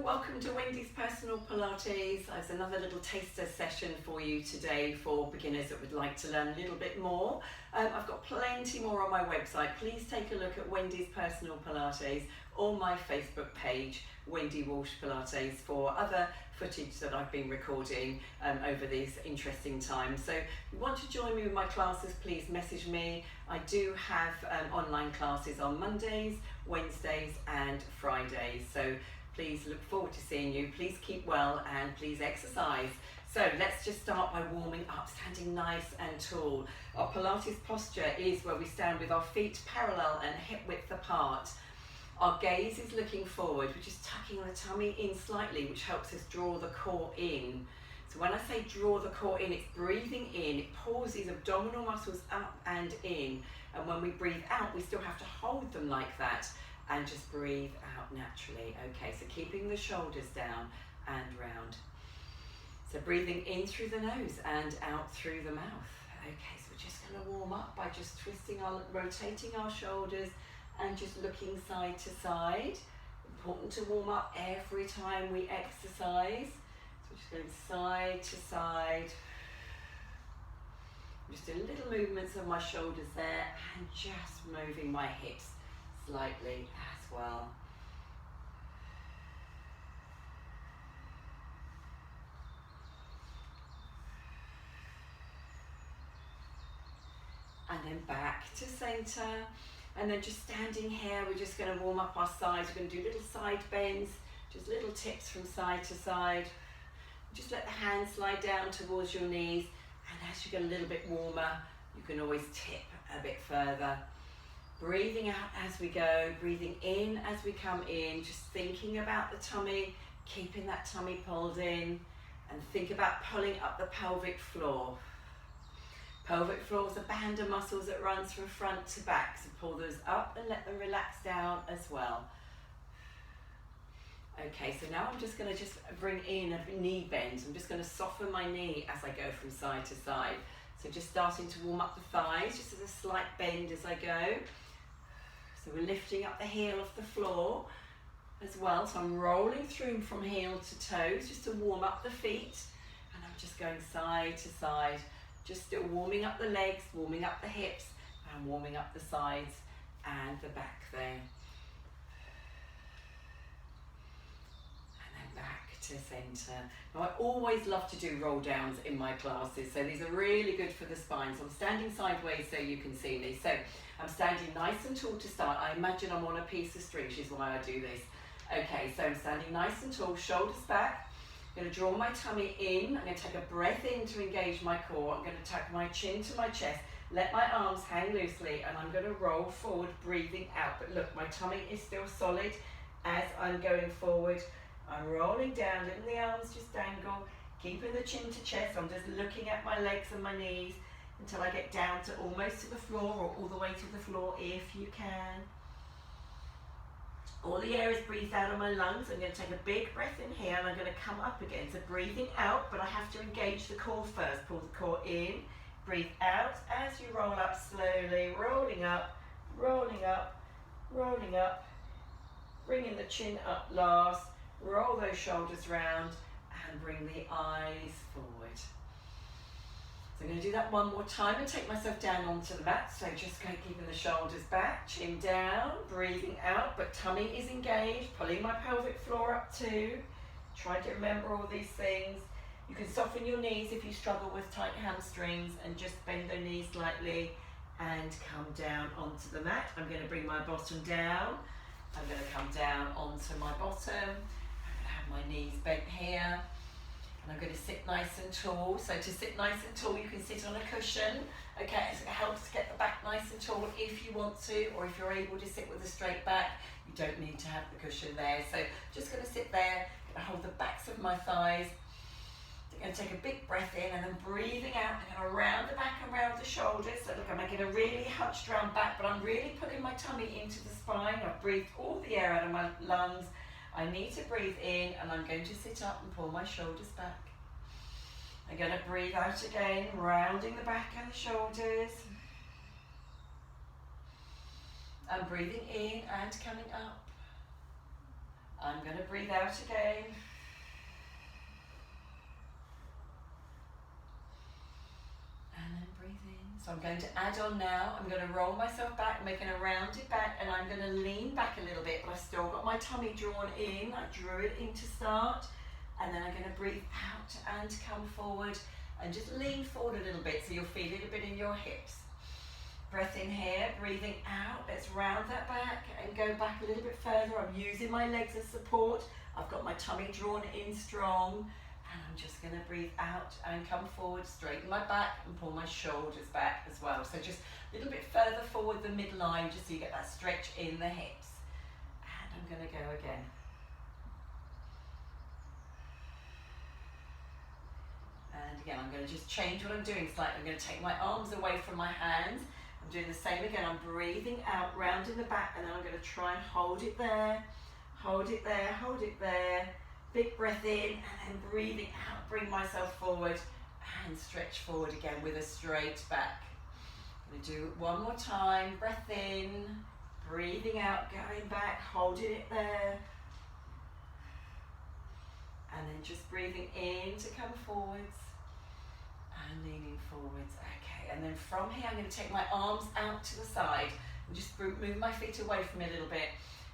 welcome to Wendy's Personal Pilates. There's another little taster session for you today for beginners that would like to learn a little bit more. I've got plenty more on my website. Please take a look at Wendy's Personal Pilates or my Facebook page, Wendy Walsh Pilates, for other footage that I've been recording over these interesting times. So if you want to join me with my classes, please message me. I do have online classes on Mondays, Wednesdays and Fridays. So please look forward to seeing you. Please keep well and please exercise. So let's just start by warming up, standing nice and tall. Our Pilates posture is where we stand with our feet parallel and hip width apart. Our gaze is looking forward. We're just tucking the tummy in slightly, which helps us draw the core in. So when I say draw the core in, it's breathing in. It pulls these abdominal muscles up and in. And when we breathe out, we still have to hold them like that and just breathe out naturally. Okay, so keeping the shoulders down and round. So breathing in through the nose and out through the mouth. Okay, so we're just going to warm up by just rotating our shoulders and just looking side to side. Important to warm up every time we exercise. So just going side to side. Just doing little movements of my shoulders there and just moving my hips slightly as well. And then back to center. And then just standing here, we're just going to warm up our sides. We're going to do little side bends, just little tips from side to side. Just let the hands slide down towards your knees. And as you get a little bit warmer, you can always tip a bit further. Breathing out as we go, breathing in as we come in, just thinking about the tummy, keeping that tummy pulled in, and think about pulling up the pelvic floor. Pelvic floor is a band of muscles that runs from front to back, so pull those up and let them relax down as well. Okay, so now I'm just going to bring in a knee bend. I'm just going to soften my knee as I go from side to side. So just starting to warm up the thighs, just as a slight bend as I go. So we're lifting up the heel off the floor as well. So I'm rolling through from heel to toes just to warm up the feet. And I'm just going side to side, just still warming up the legs, warming up the hips, and warming up the sides and the back there. Back to center. Now I always love to do roll downs in my classes, so these are really good for the spine. So I'm standing sideways so you can see me. So I'm standing nice and tall to start. I imagine I'm on a piece of string, which is why I do this. Okay, so I'm standing nice and tall, shoulders back. I'm going to draw my tummy in. I'm going to take a breath in to engage my core. I'm going to tuck my chin to my chest, let my arms hang loosely, and I'm going to roll forward, breathing out. But look, my tummy is still solid as I'm going forward. I'm rolling down, letting the arms just dangle, keeping the chin to chest. I'm just looking at my legs and my knees until I get down to almost to the floor or all the way to the floor if you can. All the air is breathed out of my lungs. I'm going to take a big breath in here and I'm going to come up again. So breathing out, but I have to engage the core first. Pull the core in, breathe out as you roll up slowly, rolling up, rolling up, rolling up, bringing the chin up last. Roll those shoulders round and bring the eyes forward. So I'm going to do that one more time and take myself down onto the mat. So just keeping the shoulders back, chin down, breathing out, but tummy is engaged, pulling my pelvic floor up too. Try to remember all these things. You can soften your knees if you struggle with tight hamstrings and just bend the knees slightly and come down onto the mat. I'm going to bring my bottom down. I'm going to come down onto my bottom. My knees bent here, and I'm going to sit nice and tall. So to sit nice and tall, you can sit on a cushion. Okay, so it helps to get the back nice and tall if you want to, or if you're able to sit with a straight back, you don't need to have the cushion there. So just going to sit there, going to hold the backs of my thighs. I'm going to take a big breath in and then breathing out. I'm going to round the back and round the shoulders. So look, I'm making a really hunched round back, but I'm really putting my tummy into the spine. I've breathed all the air out of my lungs. I need to breathe in and I'm going to sit up and pull my shoulders back. I'm going to breathe out again, rounding the back and the shoulders. I'm breathing in and coming up. I'm going to breathe out again. And then breathe in. So I'm going to add on now. I'm going to roll myself back, making a rounded back, and I'm going to lean back a little bit, but I've still got my tummy drawn in. I drew it in to start. And then I'm going to breathe out and come forward and just lean forward a little bit so you'll feel it a bit in your hips. Breath in here, breathing out. Let's round that back and go back a little bit further. I'm using my legs as support. I've got my tummy drawn in strong. And I'm just going to breathe out and come forward, straighten my back and pull my shoulders back as well. So just a little bit further forward the midline just so you get that stretch in the hips. And I'm going to go again. And again, I'm going to just change what I'm doing slightly. I'm going to take my arms away from my hands. I'm doing the same again. I'm breathing out, rounding the back, and then I'm going to try and hold it there, hold it there, hold it there. Big breath in, and then breathing out, bring myself forward, and stretch forward again with a straight back. I'm going to do it one more time. Breath in, breathing out, going back, holding it there. And then just breathing in to come forwards and leaning forwards. Okay, and then from here I'm going to take my arms out to the side and just move my feet away from me a little bit.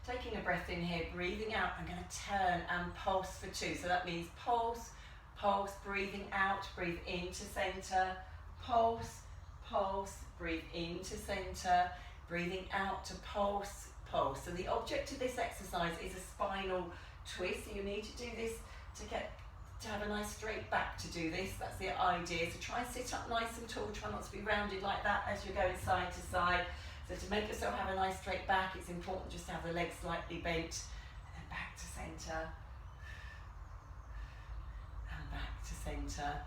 Taking a breath in here, breathing out, I'm going to turn and pulse for 2. So that means pulse, pulse, breathing out, breathe into center, pulse, pulse, breathe into center, breathing out to pulse, pulse. So the object of this exercise is a spinal twist. So you need to do this to have a nice straight back to do this. That's the idea. So try and sit up nice and tall. Try not to be rounded like that as you're going side to side. So to make yourself have a nice straight back, it's important just to have the legs slightly bent. And then back to centre. And back to centre.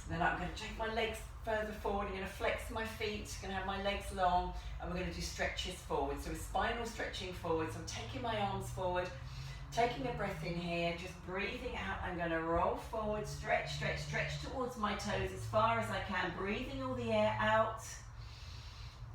And then I'm going to take my legs further forward. I'm going to flex my feet. I'm going to have my legs long. And we're going to do stretches forward. So a spinal stretching forward. So I'm taking my arms forward. Taking a breath in here, just breathing out. I'm going to roll forward, stretch, stretch, stretch towards my toes as far as I can. Breathing all the air out.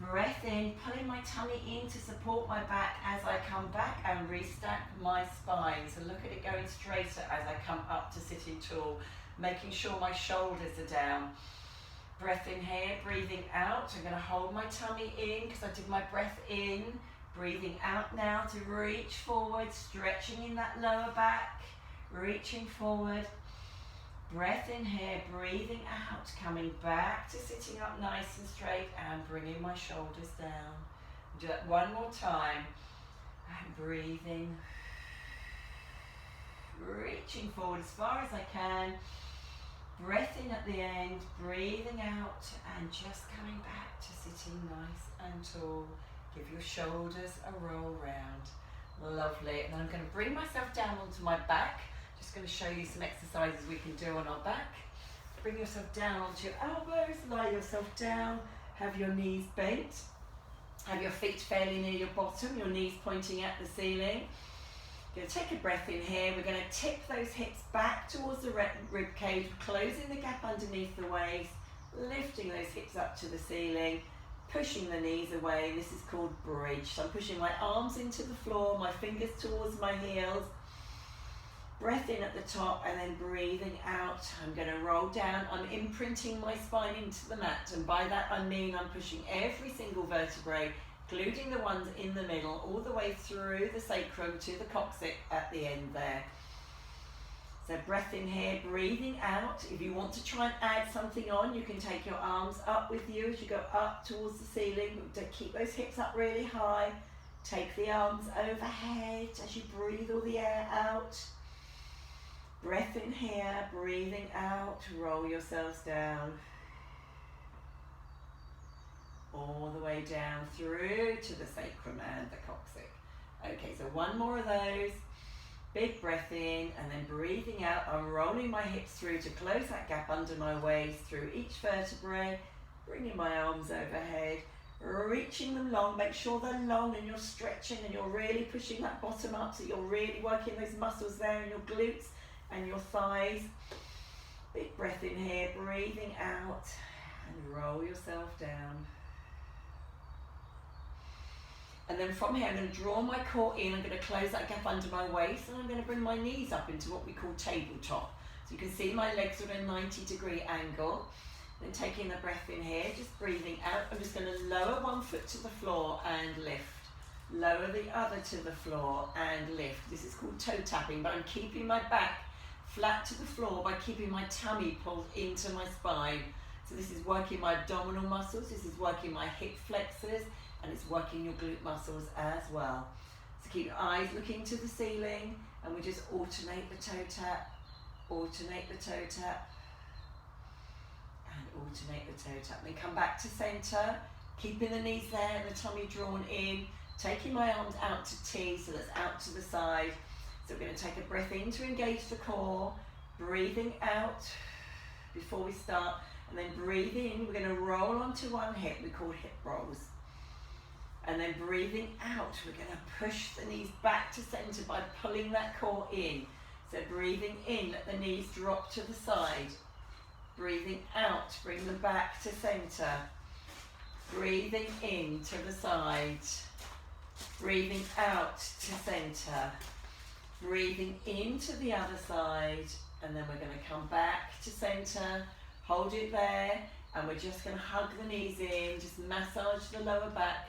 Breath in, pulling my tummy in to support my back as I come back and restack my spine. So look at it going straighter as I come up to sitting tall, making sure my shoulders are down. Breath in here, breathing out. I'm going to hold my tummy in because I did my breath in. Breathing out now to reach forward, stretching in that lower back, reaching forward. Breath in here, breathing out, coming back to sitting up nice and straight and bringing my shoulders down. Do that one more time. And breathing, reaching forward as far as I can. Breath in at the end, breathing out and just coming back to sitting nice and tall. Give your shoulders a roll round. Lovely. And then I'm going to bring myself down onto my back. Just going to show you some exercises we can do on our back. Bring yourself down onto your elbows. Lie yourself down. Have your knees bent. Have your feet fairly near your bottom. Your knees pointing at the ceiling. You're going to take a breath in here. We're going to tip those hips back towards the rib cage. Closing the gap underneath the waist. Lifting those hips up to the ceiling. Pushing the knees away. This is called bridge. So I'm pushing my arms into the floor, my fingers towards my heels. Breath in at the top and then breathing out. I'm going to roll down. I'm imprinting my spine into the mat, and by that I mean I'm pushing every single vertebrae, including the ones in the middle, all the way through the sacrum to the coccyx at the end there. So breath in here, breathing out. If you want to try and add something on, you can take your arms up with you as you go up towards the ceiling. Keep those hips up really high. Take the arms overhead as you breathe all the air out. Breath in here, breathing out. Roll yourselves down. All the way down through to the sacrum and the coccyx. Okay, so one more of those. Big breath in and then breathing out. I'm rolling my hips through to close that gap under my waist through each vertebrae. Bringing my arms overhead. Reaching them long. Make sure they're long and you're stretching and you're really pushing that bottom up so you're really working those muscles there in your glutes and your thighs. Big breath in here. Breathing out and roll yourself down. And then from here, I'm going to draw my core in, I'm going to close that gap under my waist, and I'm going to bring my knees up into what we call tabletop. So you can see my legs are at a 90-degree angle. Then taking the breath in here, just breathing out. I'm just going to lower one foot to the floor and lift. Lower the other to the floor and lift. This is called toe tapping, but I'm keeping my back flat to the floor by keeping my tummy pulled into my spine. So this is working my abdominal muscles, this is working my hip flexors, and it's working your glute muscles as well. So keep your eyes looking to the ceiling, and we just alternate the toe tap, alternate the toe tap, and alternate the toe tap. Then come back to center, keeping the knees there and the tummy drawn in, taking my arms out to T, so that's out to the side. So we're going to take a breath in to engage the core, breathing out before we start, and then breathe in. We're going to roll onto one hip, we call hip rolls. And then breathing out, we're going to push the knees back to center by pulling that core in. So breathing in, let the knees drop to the side. Breathing out, bring them back to center. Breathing in to the side. Breathing out to center. Breathing into the other side, and then we're going to come back to center, hold it there, and we're just going to hug the knees in, just massage the lower back,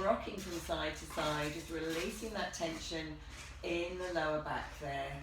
rocking from side to side, just releasing that tension in the lower back there.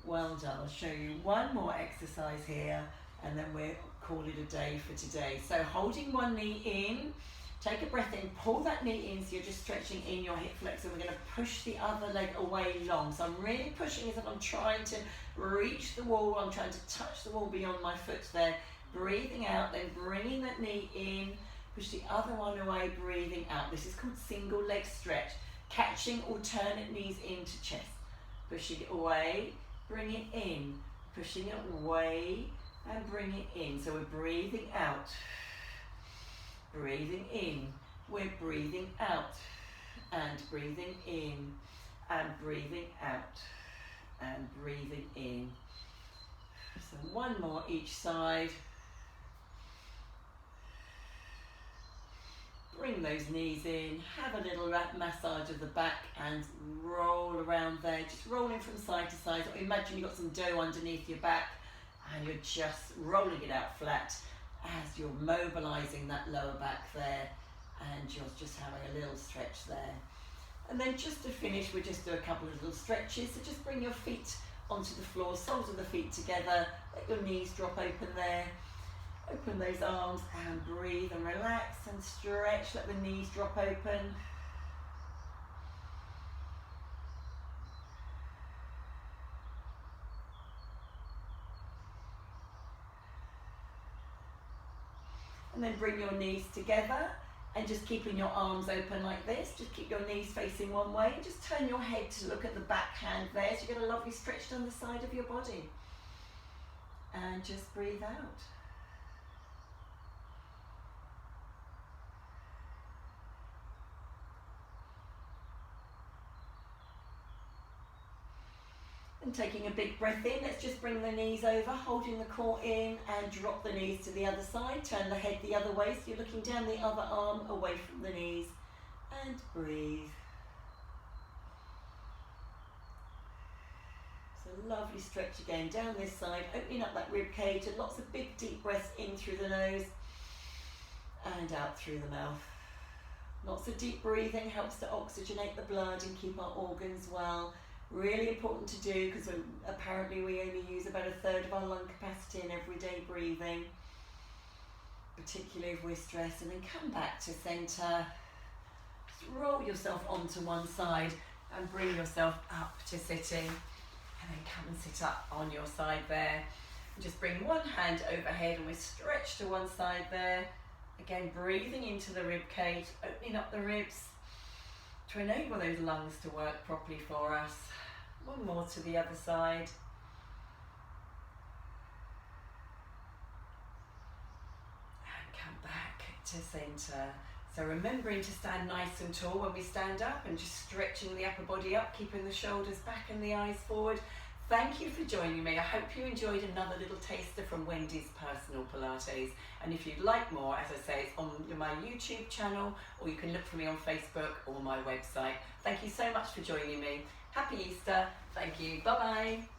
Well done. I'll show you one more exercise here, and then we'll call it a day for today. So holding one knee in, take a breath in, pull that knee in so you're just stretching in your hip flexor. We're going to push the other leg away long. So I'm really pushing as if I'm trying to reach the wall. I'm trying to touch the wall beyond my foot there. Breathing out, then bringing that knee in, push the other one away, breathing out. This is called single leg stretch. Catching alternate knees into chest. Pushing it away, bring it in. Pushing it away and bring it in. So we're breathing out. Breathing in, we're breathing out, and breathing in, and breathing out, and breathing in. So one more each side. Bring those knees in, have a little massage of the back and roll around there, just rolling from side to side. So imagine you've got some dough underneath your back and you're just rolling it out flat as you're mobilizing that lower back there, and you're just having a little stretch there. And then just to finish, we'll just do a couple of little stretches. So just bring your feet onto the floor, soles of the feet together, let your knees drop open there. Open those arms and breathe and relax and stretch, let the knees drop open. And then bring your knees together and just keeping your arms open like this. Just keep your knees facing one way. Just turn your head to look at the back hand there. So you get a lovely stretch down the side of your body. And just breathe out. And taking a big breath in, let's just bring the knees over, holding the core in, and drop the knees to the other side. Turn the head the other way, so you're looking down the other arm away from the knees, and breathe. So lovely stretch again down this side, opening up that rib cage, and lots of big deep breaths in through the nose and out through the mouth. Lots of deep breathing helps to oxygenate the blood and keep our organs well. Really important to do, because apparently we only use about a third of our lung capacity in everyday breathing, particularly if we're stressed. And then come back to center. Just roll yourself onto one side and bring yourself up to sitting, and then come and sit up on your side there. And just bring one hand overhead and we stretch to one side there. Again, breathing into the rib cage, opening up the ribs to enable those lungs to work properly for us. One more to the other side. And come back to center. So remembering to stand nice and tall when we stand up, and just stretching the upper body up, keeping the shoulders back and the eyes forward. Thank you for joining me. I hope you enjoyed another little taster from Wendy's Personal Pilates. And if you'd like more, as I say, it's on my YouTube channel, or you can look for me on Facebook or my website. Thank you so much for joining me. Happy Easter. Thank you. Bye-bye.